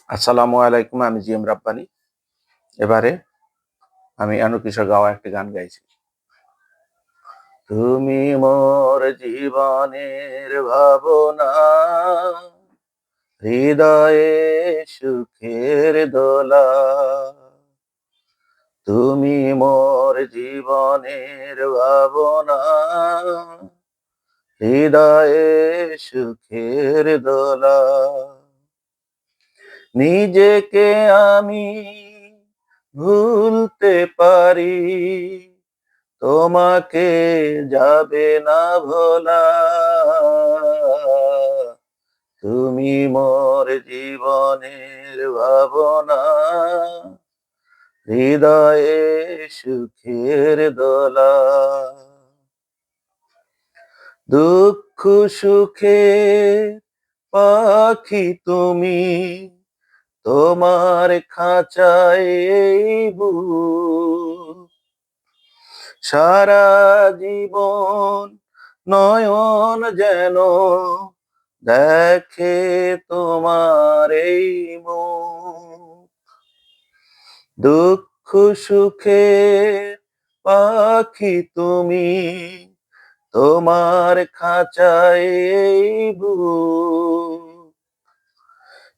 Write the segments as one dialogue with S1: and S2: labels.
S1: আসসালামু আলাইকুম। আমি জিএম রাব্বানী। এবারে আমি এন্ড কিশোর গাওয়া একটি গান গাইছি। তুমি মোর জীবনের ভাবনা, হৃদয়ে সুখের দোলা। তুমি মোর জীবনের ভাবনা, হৃদয়ে সুখের দোলা। নিজেকে আমি ভুলতে পারি, তোমাকে যাবে না ভোলা। তুমি মোর জীবনের ভাবনা, হৃদয়ে সুখের দোলা। দুঃখ সুখে পাখি তুমি, তোমার খাঁচায় এই বুক। সারা জীবন নয়ন যেন দেখে তোমার এই মুখ। দুঃখ সুখে পাখি তুমি, তোমার খাঁচায় এই বুক।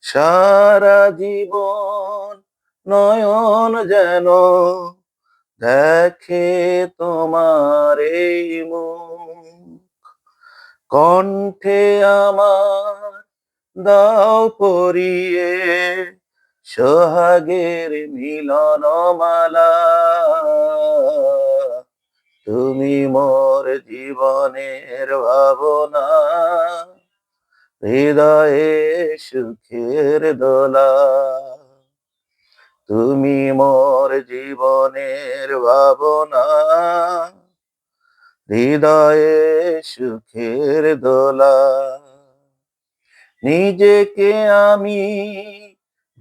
S1: সারা জীবন নয়ন যেন দেখে তোমার এই মুখ। কণ্ঠে আমার দাও পরিয়ে সোহাগের মিলন মালা। তুমি মোর জীবনের ভাবনা, হৃদয়ে সুখের দোলা। তুমি মোর জীবনের ভাবনা, হৃদয়ে সুখের দোলা। নিজেকে আমি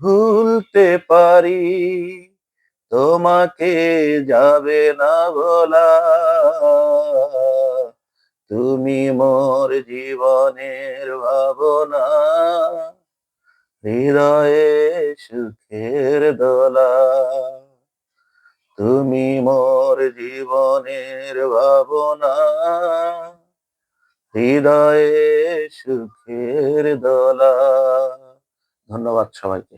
S1: ভুলতে পারি, তোমাকে যাবে না ভোলা। তুমি মোর জীবনের ভাবনা, হৃদয়ে সুখের দোলা। তুমি মোর জীবনের ভাবনা, হৃদয়ে সুখের দোলা। ধন্যবাদ সবাইকে।